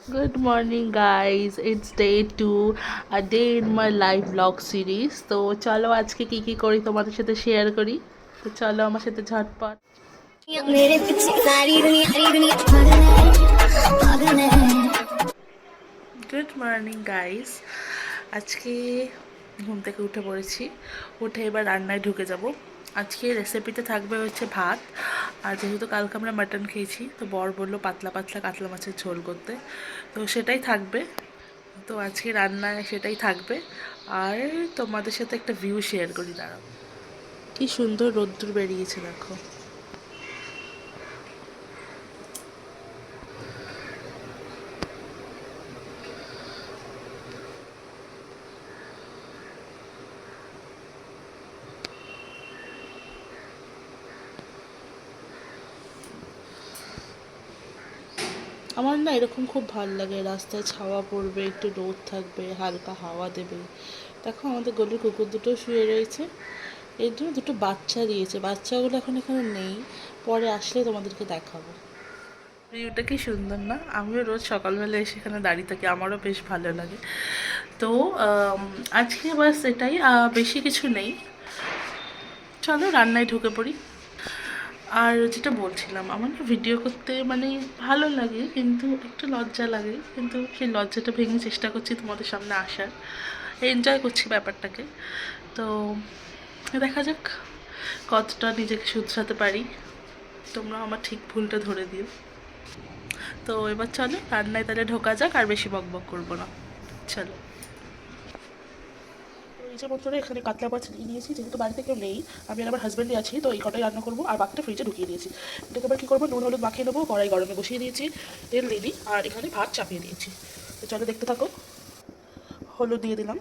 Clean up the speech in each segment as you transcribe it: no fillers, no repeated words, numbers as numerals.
Good morning, guys. It's day 2, a day in my life vlog series. তো চলো আজকে কি কি করি তোমাদের সাথে শেয়ার করি। তো চলো আমার সাথে ঝটপট। मेरे पीछे सारी दुनिया पागल है पागल है। গুড মর্নিং গাইস, আজকে ঘুম থেকে উঠে পড়েছি। উঠে এবার রান্নায় ঢুকে যাব। আজকে রেসিপিতে থাকবে হচ্ছে ভাত, আর যেহেতু কালকে আমরা মাটন খেয়েছি তো বর বললো পাতলা পাতলা কাতলা মাছের ঝোল করতে, তো সেটাই থাকবে। তো আজকে রান্নায় সেটাই থাকবে। আর তোমাদের সাথে একটা ভিউ শেয়ার করি, দাঁড়াও। কি সুন্দর রোদ্দুর বেরিয়েছে দেখো। আমার না এরকম খুব ভালো লাগে, রাস্তায় ছাওয়া পড়বে, একটু রোদ থাকবে, হালকা হাওয়া দেবে। দেখো আমাদের গলির কুকুর দুটো শুয়ে রয়েছে। এর জন্য দুটো বাচ্চা দিয়েছে, বাচ্চাগুলো এখন এখানে নেই, পরে আসলে তোমাদেরকে দেখাবো। ভিউটা কি সুন্দর না? আমিও রোজ সকালবেলা এসে এখানে দাঁড়িয়ে থাকি, আমারও বেশ ভালো লাগে। তো আজকে বাস এটাই, বেশি কিছু নেই। চলো রান্নায় ঢুকে পড়ি। আর যেটা বলছিলাম, আমার না ভিডিও করতে মানে ভালো লাগে, কিন্তু একটু লজ্জা লাগে, কিন্তু সেই লজ্জাটা ভেঙে চেষ্টা করছি তোমাদের সামনে আসার, এনজয় করছি ব্যাপারটাকে। তো দেখা যাক কতটা নিজেকে শুধরাতে পারি, তোমরা আমার ঠিক ভুলটা ধরে দিও। তো এবার চলো রান্নায় তাহলে ঢোকা যাক, আর বেশি বকবক করবো না, চলো। এই যে বন্ধুরা, এখানে কাতলা মাছ নিয়ে নিয়েছি, যেহেতু বাড়িতে কেউ নেই, আমি আর আমার হাজব্যান্ডই আছি, তো এই কটাই রান্না করবো, আর বাকিটা ফ্রিজে ঢুকিয়ে দিয়েছি। এটাকে এবার কী করবো, নুন হলুদ মাখিয়ে নেবো, কড়াই গরমে বসিয়ে দিয়েছি, তেল দিয়ে দিই, আর এখানে ভাত চাপিয়ে দিয়েছি। তো চলো দেখতে থাকো। হলুদ দিয়ে দিলাম,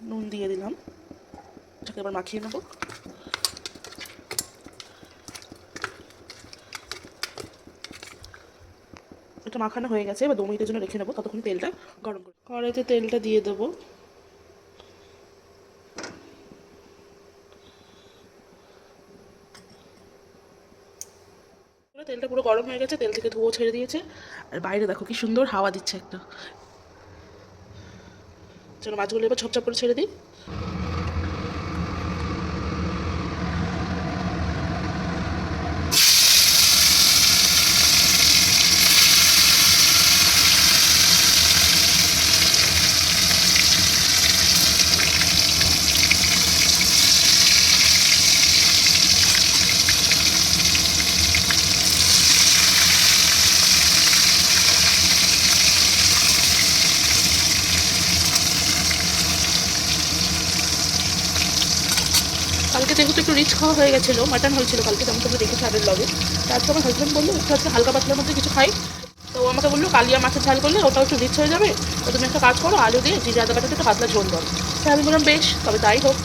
নুন দিয়ে দিলাম, এটাকে এবার মাখিয়ে নেবো। এটা মাখানো হয়ে গেছে, এবার 2 মিনিটের জন্য রেখে নেবো, ততক্ষণ তেলটা গরম করে কড়াইতে তেলটা দিয়ে দেবো। তেলটা পুরো গরম হয়ে গেছে, তেল থেকে ধুয়ো ছেড়ে দিয়েছে, আর বাইরে দেখো কি সুন্দর হাওয়া দিচ্ছে একটা। চলো মাছগুলো এবার ঝপঝপ করে ছেড়ে দিই। কালকে যেহেতু একটু রিচ খাওয়া হয়ে গেছিলো, মাটন হয়েছিল কালকে, যেমন তোমরা দেখেছো আগের লগে। তো আজকে আমার হাজব্যান্ড বললো একটু আজকে হালকা পাতলার মধ্যে কিছু খাই। তো আমাকে বললো কালিয়া মাছের ঝাল করলে ওটাও একটু রিচ হয়ে যাবে, তো তুমি একটা কাজ করো, আলু দিয়ে জিরে আদা বাটাতে একটা পাতলা ঝোল করো। তো আমি বললাম বেশ, তবে তাই হোক।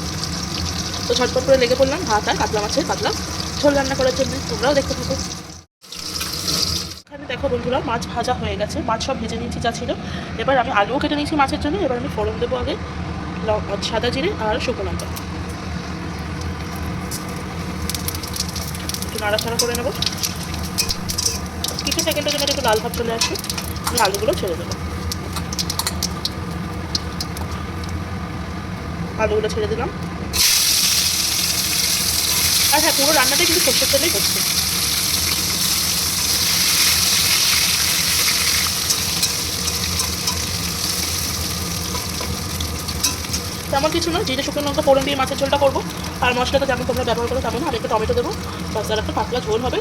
তো ঝটপট করে লেগে পড়লাম ভাত আর কাতলা মাছের পাতলা ঝোল রান্না করার জন্য, তোমরাও দেখতে থাকো। এখানে দেখো বন্ধুরা, মাছ ভাজা হয়ে গেছে, মাছ সব ভেজে নিয়েছি যা ছিল। এবার আমি আলুও কেটে নিয়েছি মাছের জন্য, এবার আমি ফোড়ন দেবো আগে সাদা জিরে আর শুকনো লঙ্কা, একটু নাড়াচাড়া করে নেবো। কিছু সেকেন্ডের জন্য একটু লাল ভাব চলে আসবে, আমি আলুগুলো ছেড়ে দেবো। আলুগুলো ছেড়ে দিলাম। আর হ্যাঁ, পুরো রান্নাটাই কিন্তু সর্ষের তেলেই হচ্ছে। তেমন কিছু না, জিরে শুকনো লঙ্কা ফোড়ন দিয়ে মাছের ঝোলটা করবো, আর মশলাটা যেমন তোমরা ব্যবহার করো তেমন, আর একটু টমেটো দেবো, বাস আর একটা পাতলা ঝোল হবে।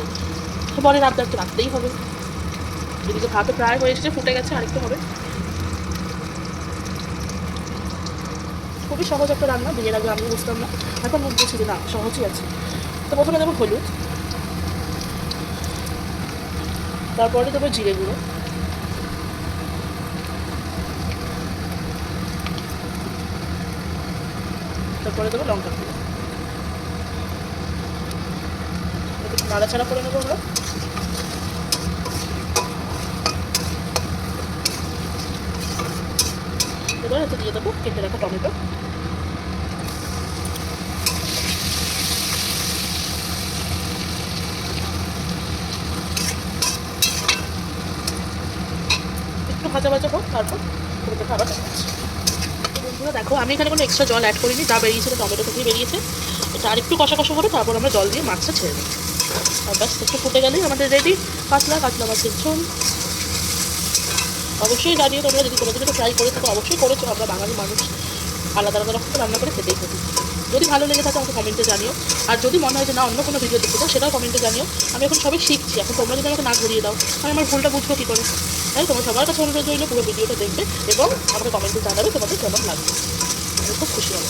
পরে আবদারটা রাখতেই হবে। এদিকে ভাতও প্রায় হয়ে এসেছে, ফুটে গেছে, আরেকটু হবে। খুবই সহজ একটা রান্না, বিয়ের আগে আমি বুঝতাম না, এখন বুঝছি যে না, সহজই আছে। তো প্রথমে দেবো হলুদ, তারপরে দেবো জিরে গুঁড়ো, তারপরে দেবো লঙ্কা গুঁড়ো, একটু নাড়াচাড়া করে নেবো আমরা। এবার এতে দিয়ে দেবো কেটে রাখা টমেটো, ভাজা ভাজা হোক, তারপর তোমাদেরকে আবার দেখাচ্ছি। বন্ধুরা দেখো, আমি এখানে কোনো এক্সট্রা জল অ্যাড করিনি, যা বেরিয়েছে টমেটো থেকেই বেরিয়েছে। এটা আর একটু কষা কষা হবে, তারপর আমরা জল দিয়ে মাছটা ছেড়ে দিই। আর ব্যাস একটু ফুটে গেলেই আমাদের রেডি কাতলা মাছের ঝোল। অবশ্যই জানিয়ে তোমরা যদি কোনো দিন ট্রাই করে থাকো, অবশ্যই করেছো। আমরা বাঙালি মানুষ আলাদা আলাদা রকম রান্না করে খেতেই থাকি। যদি ভালো লেগে থাকে আমাকে কমেন্টে জানিও, আর যদি মনে হয় যে না অন্য কোনো ভিডিও দেখতে চাও সেটাও কমেন্টে জানিও। আমি এখন সবাই শিখছি, এখন তোমরা যদি আমাকে না ঘুরিয়ে দাও আমি আমার ভুলটা বুঝবো কী করে। তাই তোমার সবার কাছে অনুরোধ রইলে পুরো ভিডিওটা দেখবে এবং আমাকে কমেন্টে জানাবে তোমাদের কেমন লাগবে। আমি খুব খুশি হবো।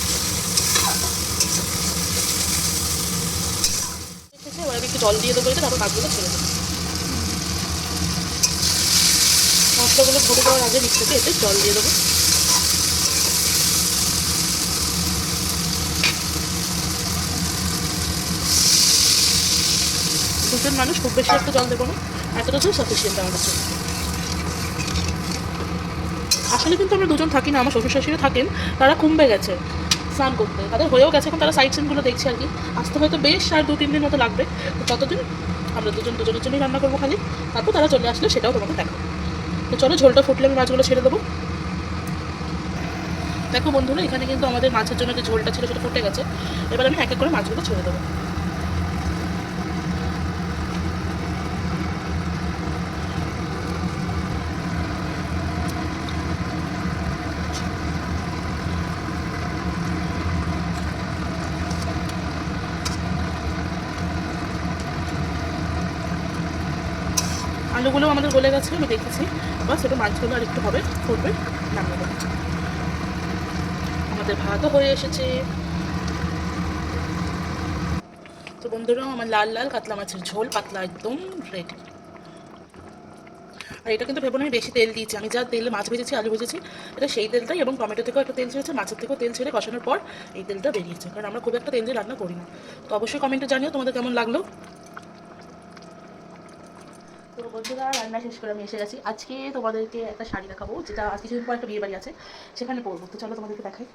এবার আমি একটু জল দিয়ে দেবো, তারপর মাছগুলো ছেড়ে দেবো। মশলাগুলো ভরে দেওয়ার আগে নিচ থেকে এতে জল দিয়ে দেবো। দুজন মানুষ, খুব বেশি একটা জল দেবো না, এতটা তো সাফিসিয়েন্ট আমার কাছে। আসলে কিন্তু আমরা দুজন থাকি না, আমার শ্বশুর শাশুড়ি থাকেন, তারা কুম্বে গেছে স্নান করতে, তাদের হয়েও গেছে, এখন তারা সাইড সিনগুলো দেখছে আর কি। আসতে হয়তো বেশ আর 2-3 দিন মতো লাগবে। তো ততদিন আমরা দুজনের জন্যই রান্না করবো খালি, তারপর তারা চলে আসলে সেটাও তোমাকে দেখাবো। তো চলো, ঝোলটা ফুটলে আমি মাছগুলো ছেড়ে দেবো। দেখো বন্ধুরা, এখানে কিন্তু আমাদের মাছের জন্য যে ঝোলটা ছিল সেটা ফুটে গেছে। এবার আমি এক এক করে মাছগুলো ছেড়ে দেবো। আলুগুলো আমাদের গলে গেছে, আমি দেখেছি। বাস এটা মাছগুলো আর একটু হবে, ফুটবে, নামিয়ে দেবো। আমাদের ভাতও হয়ে এসেছে। তো বন্ধুরা, আমার লাল লাল কাতলা মাছের ঝোল পাতলা একদম রেডি। আর এটা কিন্তু ভেবো না আমি বেশি তেল দিয়েছি, আমি যা তেলে মাছ ভেজেছি, আলু ভেজেছি, এটা সেই তেলটাই, এবং টমেটো থেকেও একটা তেল ছেড়েছে, মাছের থেকেও তেল ছেড়ে কষানোর পর এই তেলটা বেরিয়েছে। কারণ আমরা খুব একটা তেল দিয়ে রান্না করি না। তো অবশ্যই কমেন্টে জানিও তোমাদের কেমন লাগলো। তো বন্ধুরা, রান্না শেষ করে আমি এসে গেছি। আজকে তোমাদেরকে একটা শাড়ি দেখাবো, যেটা আজ কিছুদিন পর একটা বিয়ে বাড়ি আছে, সেখানে পরবো। তো চলো তোমাদেরকে দেখাই।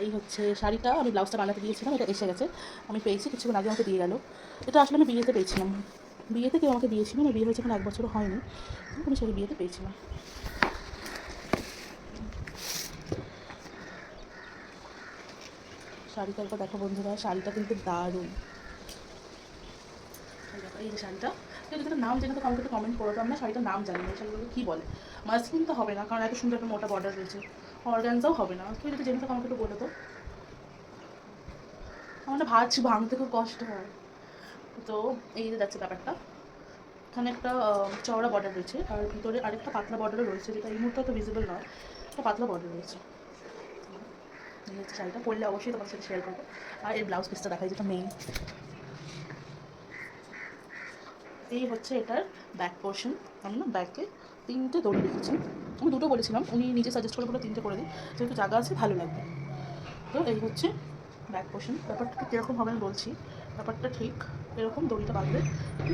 এই হচ্ছে শাড়িটা, আমি ব্লাউজটা বানাতে দিয়েছিলাম, এটা এসে গেছে, আমি পেয়েছি, কিছুক্ষণ আগে আমাকে দিয়ে গেল। এটা আসলে আমি বিয়েতে পেয়েছিলাম, বিয়েতে কেউ আমাকে দিয়েছিল, আমার বিয়ে হয়েছে এখন 1 বছরও হয়নি, আমি সেটা বিয়েতে পেয়েছিলাম। শাড়িটা একবার দেখো বন্ধুরা, শাড়িটা কিন্তু দারুণ। এই যে শাড়িটা, কেউ যদি নাম জেনে তো আমাকে কমেন্ট করো। তো আমরা শাড়িটার নাম জানি না, এই শাড়িগুলো কী বলে। মাসলিন তো হবে না, কারণ এত সুন্দর একটা মোটা বর্ডার রয়েছে। অর্গানজাও হবে না, কেউ যদি জেনে তো আমাকে একটু বলে। তো আমার না ভাজছি, ভাঙতে খুব কষ্ট হয়। তো এই যে যাচ্ছে ব্যাপারটা, এখানে একটা চওড়া বর্ডার রয়েছে, আর ভিতরে আরেকটা পাতলা বর্ডারও রয়েছে, যেটা এই মুহূর্তে তো ভিজিবল নয়, একটা পাতলা বর্ডার রয়েছে। এই হচ্ছে শাড়িটা, পরলে অবশ্যই তোমার সাথে শেয়ার করবো। আর এর ব্লাউজ পিসটা দেখাই, যেটা মেইন। এই হচ্ছে এটার ব্যাক পোর্শন। আমি না ব্যাকে 3টে দড়ি রেখেছি, আমি 2টো বলেছিলাম, উনি নিজে সাজেস্ট করে বলে 3টে করে দিই, যেহেতু জায়গা আছে ভালো লাগবে। তো এই হচ্ছে ব্যাক পোর্শন। ব্যাপারটা কীরকম হবে আমি বলছি। ব্যাপারটা ঠিক এরকম দড়িটা বাঁধলে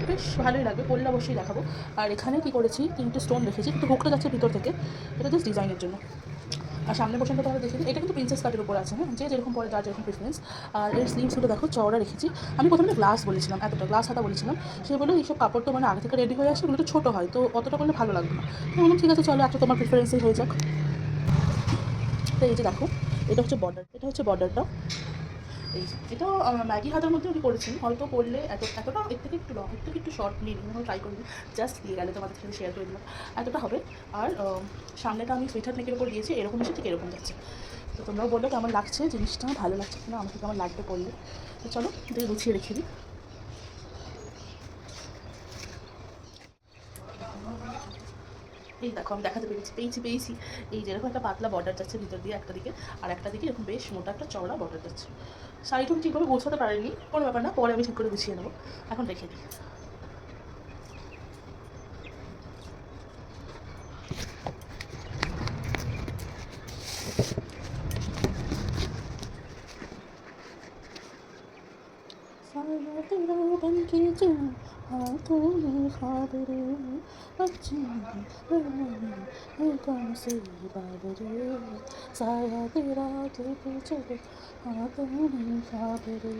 বেশ ভালোই লাগবে, পরলে অবশ্যই দেখাবো। আর এখানে কি করেছি, 3টে স্টোন রেখেছি, কিন্তু হুকটা যাচ্ছে ভিতর থেকে, এটা জাস্ট ডিজাইনের জন্য। আর সামনে পোর্শনটা তোমরা দেখে দিই, এটা কিন্তু প্রিন্সেস কাটের উপর আছে, হ্যাঁ, যে যেরকম পরে যার যেরকম প্রেফারেন্স। আর এর স্লিভসগুলো দেখো চওড়া রেখেছি। আমি প্রথমে গ্লাস বলেছিলাম, এতটা গ্লাস হাতা বলেছিলাম, সে বলে এইসব কাপড় তো মানে আগে থেকে রেডি হয়ে আসে, ওগুলো তো ছোটো হয়, তো অতটা করলে ভালো লাগবে না। আমি বললাম ঠিক আছে চলো, একটা তোমার প্রিফারেন্সই হয়ে যাক। তো এই যে দেখো, এটা হচ্ছে বর্ডার, এটা হচ্ছে বর্ডারটা। এই যে এটা ম্যাগি হাতার মধ্যে আমি করেছি, হয়তো করলে এতটা এর থেকে একটু লং, এর থেকে একটু শর্ট নিয়ে নিই, ট্রাই করি, জাস্ট দিয়ে গেলে তোমাদের সাথে শেয়ার করে দিলাম। এতটা হবে। আর সামনেটা আমি সুইটার নেকের উপর দিয়েছি, এরকম এসে ঠিক এরকম যাচ্ছে। তো তোমরাও বললো কেমন লাগছে, জিনিসটা ভালো লাগছে কিনা, আমাকে কেমন লাগবে করলে। তো চলো দিয়ে গুছিয়ে রেখে দিই। এই দেখো, আমি দেখাতে পেয়েছি। এই যেরকম একটা পাতলা বর্ডার যাচ্ছে ভিতর দিয়ে একটা দিকে, আর একটা দিকে এরকম বেশ মোটা একটা চওড়া বর্ডার যাচ্ছে। শাড়িটা আমি ঠিকভাবে গোছাতে পারিনি, কোনো ব্যাপার না, পরে আমি ঠিক করে গুছিয়ে নেবো, এখন রেখে দিই। साया तेरा बन के जो हाथों में ख्वाब रे, अच्छी है कौन से बाब रे, साया तेरा लेके चलो हाथों में ख्वाब रे।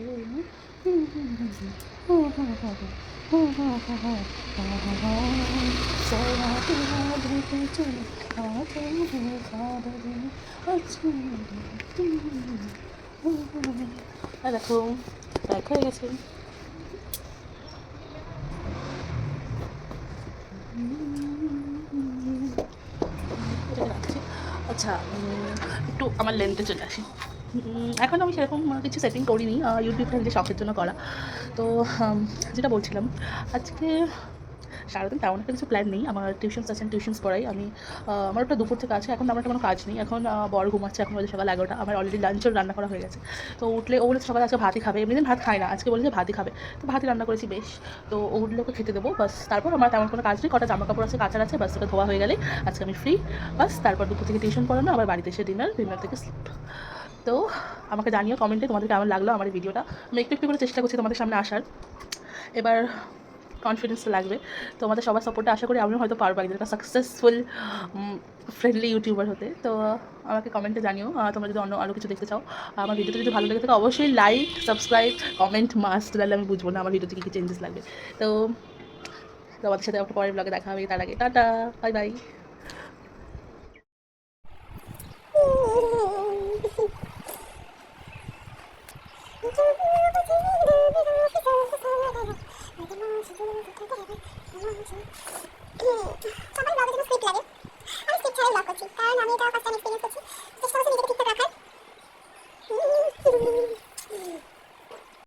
দেখো ব্যাক হয়ে গেছে। এটাকে রাখছি। আচ্ছা, একটু আমার লেন্থে চলে আসি। এখন আমি সেরকম কিছু সেটিং করিনি, ইউটিউব ফ্রেন্ডলি শখের জন্য করা। তো যেটা বলছিলাম, আজকে সারাদিন তেমন একটা কিছু প্ল্যান নেই। আমার টিউশনস আছেন, টিউশনস পড়াই আমি। আমার ওটা দুপুর থেকে আছে, এখন আমার একটা কোনো কাজ নেই। এখন বড় ঘুমাচ্ছে, এখন বাজে সকাল 11টা। আমার অলরেডি লাঞ্চও রান্না করা হয়ে গেছে। তো উঠলে ও বলেছে সকালে আজকে ভাতই খাবে, এমনিদিন ভাত খায় না, আজকে বলেছে ভাতই খাবে। তো ভাতই রান্না করেছি বেশ। তো ও উঠলে ওকে খেতে দেবো, বাস। তারপর আমার তেমন কোনো কাজ নেই, কটা জামা কাপড় আছে কাচার আছে, বাস ওটা ধোয়া হয়ে গেলেই আজকে আমি ফ্রি। বাস তারপর দুপুর থেকে টিউশন পড়ানো, আবার বাড়িতে এসে ডিনার থেকে স্লিপ। তো আমাকে জানিও কমেন্টে তোমাদের কেমন লাগলো আমার এই ভিডিওটা। আমি একটু একটু করে চেষ্টা করছি তোমাদের সামনে আসার। এবার কনফিডেন্স লাগবে তোমাদের সবার সাপোর্টে, আশা করি আমিও হয়তো পারবো একদিন একটা সাকসেসফুল ফ্রেন্ডলি ইউটিউবার হতে। তো আমাকে কমেন্টে জানিও তোমরা যদি অন্য আরও কিছু দেখতে চাও। আমার ভিডিওটা যদি ভালো লেগে থাকে অবশ্যই লাইক, সাবস্ক্রাইব, কমেন্ট মাস্ট, তাহলে আমি বুঝবো না আমার ভিডিওতে কী কী চেঞ্জেস লাগবে। তো তোমাদের সাথে একটা পরের ব্লগে দেখা হবে, তার আগে টাটা, বাই বাই।